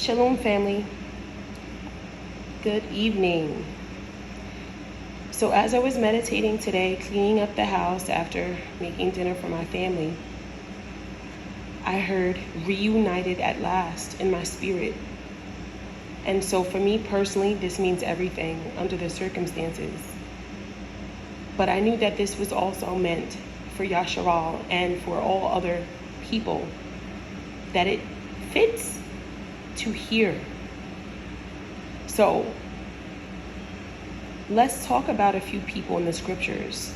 Shalom, family. Good evening. So as I was meditating today, cleaning up the house after making dinner for my family, I heard reunited at last in my spirit. And so for me personally, this means everything under the circumstances. But I knew that this was also meant for Yasharal and for all other people, that it fits to hear. So let's talk about a few people in the scriptures,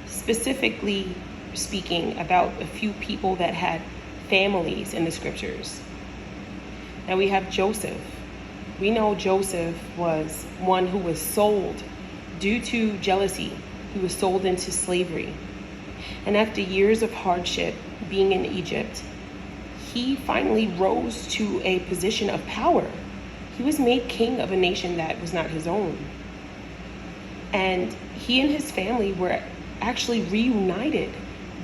specifically speaking about a few people that had families in the scriptures. Now we have Joseph. We know Joseph was one who was sold due to jealousy. He was sold into slavery. And after years of hardship being in Egypt, he finally rose to a position of power. He was made king of a nation that was not his own. And he and his family were actually reunited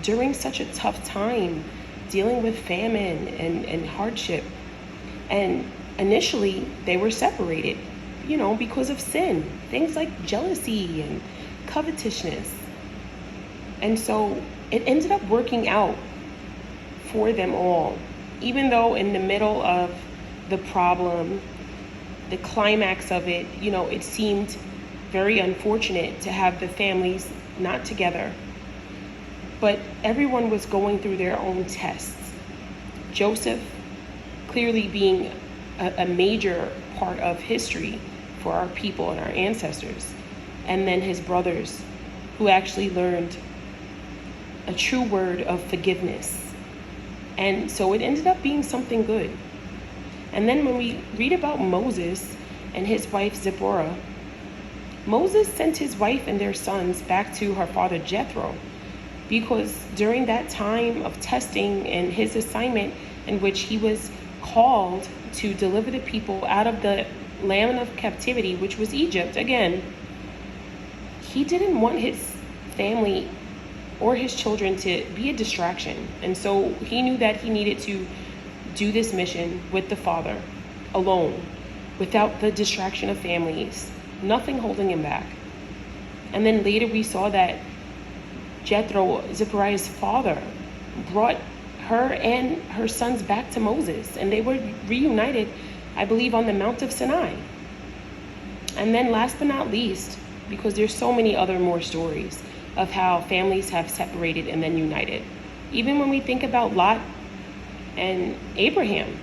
during such a tough time, dealing with famine and hardship. And initially, they were separated, because of sin, things like jealousy and covetousness. And so it ended up working out for them all, even though in the middle of the problem, the climax of it, it seemed very unfortunate to have the families not together. But everyone was going through their own tests. Joseph clearly being a major part of history for our people and our ancestors. And then his brothers, who actually learned a true word of forgiveness. And so it ended up being something good. And then when we read about Moses and his wife Zipporah, Moses sent his wife and their sons back to her father Jethro, because during that time of testing and his assignment in which he was called to deliver the people out of the land of captivity, which was Egypt, again, he didn't want his family or his children to be a distraction. And so he knew that he needed to do this mission with the father alone, without the distraction of families, nothing holding him back. And then later we saw that Jethro, Zipporah's father, brought her and her sons back to Moses, and they were reunited, I believe, on the Mount of Sinai. And then last but not least, because there's so many other more stories of how families have separated and then united. Even when we think about Lot and Abraham.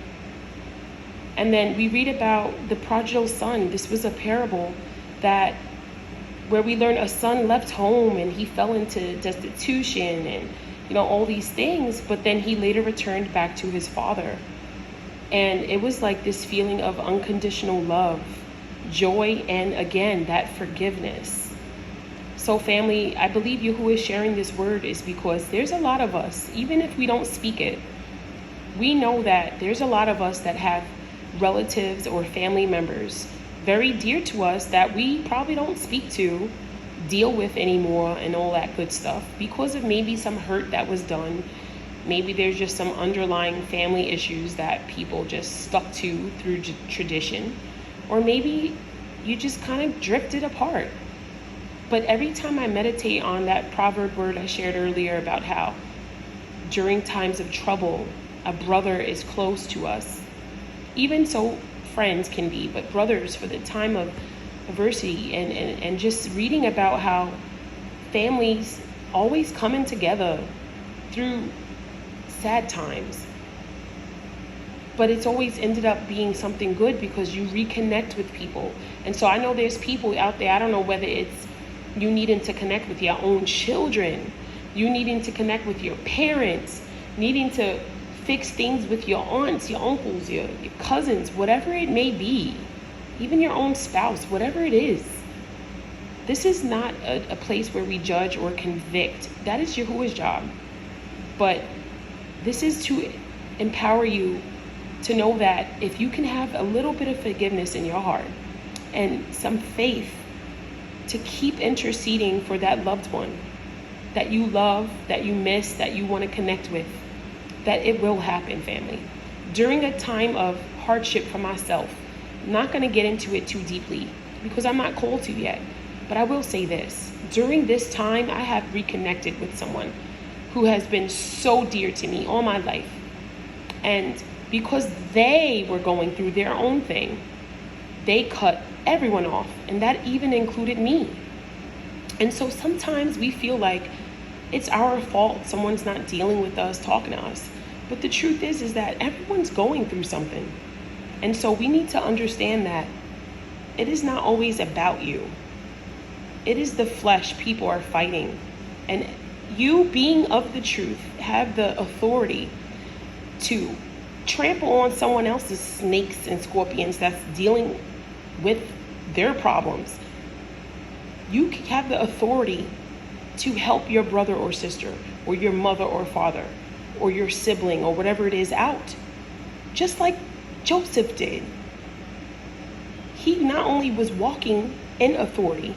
And then we read about the prodigal son. This was a parable where we learn a son left home and he fell into destitution and all these things, but then he later returned back to his father. And it was like this feeling of unconditional love, joy, and again, that forgiveness. So family, I believe Yahuwah is sharing this word is because there's a lot of us, even if we don't speak it, we know that there's a lot of us that have relatives or family members very dear to us that we probably don't speak to, deal with anymore, and all that good stuff because of maybe some hurt that was done. Maybe there's just some underlying family issues that people just stuck to through tradition, or maybe you just kind of drifted apart. But every time I meditate on that proverb word I shared earlier about how during times of trouble, a brother is close to us. Even so, friends can be, but brothers for the time of adversity, and just reading about how families always coming together through sad times. But it's always ended up being something good because you reconnect with people. And so I know there's people out there, I don't know whether it's you needing to connect with your own children, you needing to connect with your parents, needing to fix things with your aunts, your uncles, your cousins, whatever it may be, even your own spouse, whatever it is. This is not a place where we judge or convict. That is Yahuwah's job. But this is to empower you to know that if you can have a little bit of forgiveness in your heart and some faith to keep interceding for that loved one that you love, that you miss, that you want to connect with, that it will happen, family. during a time of hardship for myself. I'm not going to get into it too deeply because I'm not called to yet. But I will say this. During this time, I have reconnected with someone who has been so dear to me all my life. And because they were going through their own thing, they cut everyone off. And that even included me. And so sometimes we feel like it's our fault someone's not dealing with us, talking to us. But the truth is that everyone's going through something. And so we need to understand that it is not always about you. It is the flesh people are fighting. And you, being of the truth, have the authority to trample on someone else's snakes and scorpions that's dealing with their problems. You have the authority to help your brother or sister, or your mother or father, or your sibling, or whatever it is out. Just like Joseph did. He not only was walking in authority,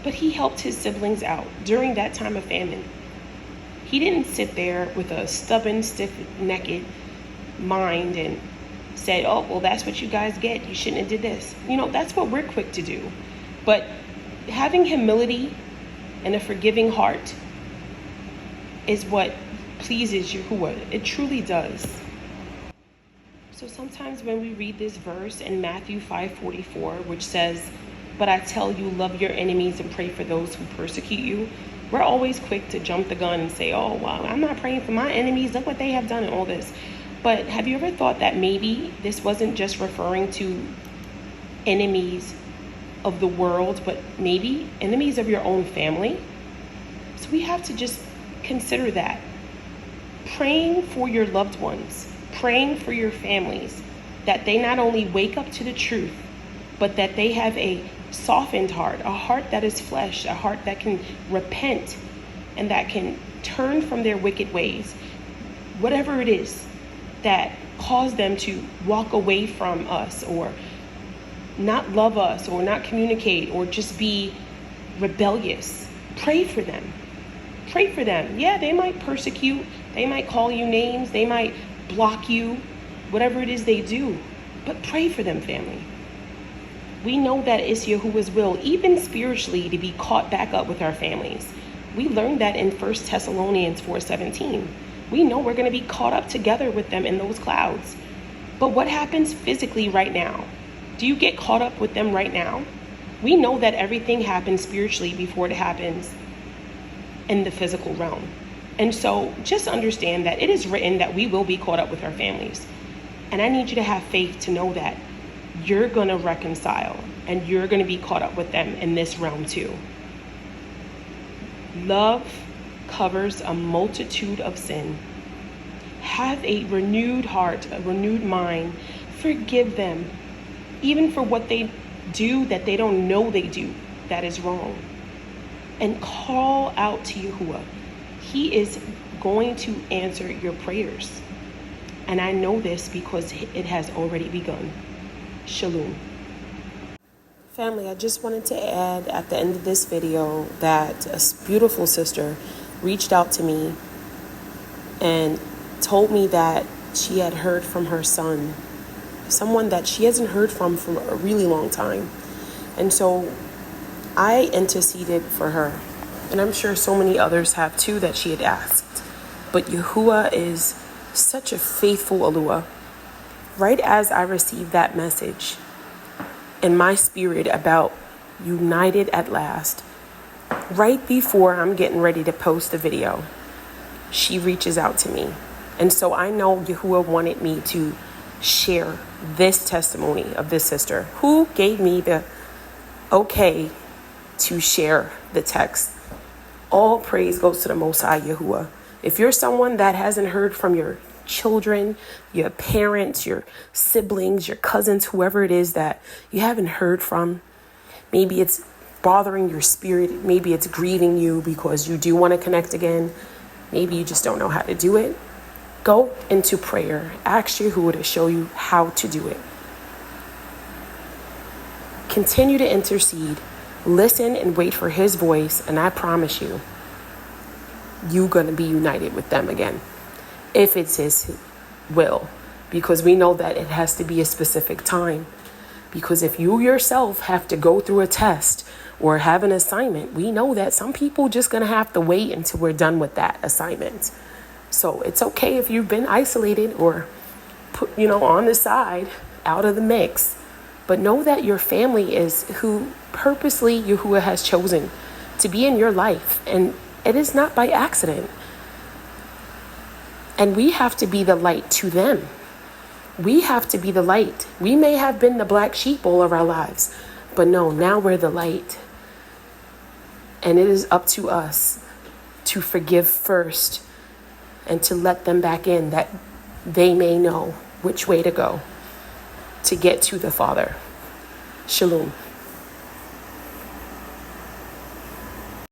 but he helped his siblings out during that time of famine. He didn't sit there with a stubborn, stiff-necked mind and say, oh, well, that's what you guys get. You shouldn't have did this. That's what we're quick to do. But having humility and a forgiving heart is what pleases Yahuwah. It truly does. So sometimes when we read this verse in Matthew 5:44, which says, but I tell you, love your enemies and pray for those who persecute you, we're always quick to jump the gun and say, oh, well, I'm not praying for my enemies. Look what they have done and all this. But have you ever thought that maybe this wasn't just referring to enemies of the world, but maybe enemies of your own family? So we have to just consider that. Praying for your loved ones, praying for your families, that they not only wake up to the truth, but that they have a softened heart, a heart that is flesh, a heart that can repent and that can turn from their wicked ways. Whatever it is that caused them to walk away from us or not love us or not communicate or just be rebellious. Pray for them. Pray for them. Yeah, they might persecute. They might call you names. They might block you. Whatever it is they do. But pray for them, family. We know that it's Yahuwah's will, even spiritually, to be caught back up with our families. We learned that in 1 Thessalonians 4:17. We know we're going to be caught up together with them in those clouds. But what happens physically right now? Do you get caught up with them right now? We know that everything happens spiritually before it happens in the physical realm. And so just understand that it is written that we will be caught up with our families. And I need you to have faith to know that you're going to reconcile and you're going to be caught up with them in this realm too. Love covers a multitude of sin. Have a renewed heart, a renewed mind. Forgive them, even for what they do that they don't know they do that is wrong. And call out to Yahuwah. He is going to answer your prayers. And I know this because it has already begun. Shalom. Family, I just wanted to add at the end of this video that a beautiful sister reached out to me and told me that she had heard from her son, someone that she hasn't heard from for a really long time. And so I interceded for her, and I'm sure so many others have too that she had asked. But Yahuwah is such a faithful Eluah. Right as I received that message in my spirit about United at last, right before I'm getting ready to post the video, she reaches out to me. And so I know Yahuwah wanted me to share this testimony of this sister who gave me the okay to share the text. All praise goes to the Most High Yahuwah. If you're someone that hasn't heard from your children, your parents, your siblings, your cousins, whoever it is that you haven't heard from, maybe it's bothering your spirit, maybe it's grieving you because you do want to connect again, maybe you just don't know how to do it, go into prayer. Ask Yahuwah to show you how to do it. Continue to intercede, listen and wait for his voice, and I promise you, you're going to be united with them again, if it's his will. because we know that it has to be a specific time. Because if you yourself have to go through a test or have an assignment, we know that some people just going to have to wait until we're done with that assignment. So it's okay if you've been isolated or put, on the side, out of the mix. But know that your family is who purposely Yahuwah has chosen to be in your life. And it is not by accident. And we have to be the light to them. We have to be the light. We may have been the black sheep all of our lives, but no, now we're the light. And it is up to us to forgive first and to let them back in, that they may know which way to go to get to the Father. Shalom.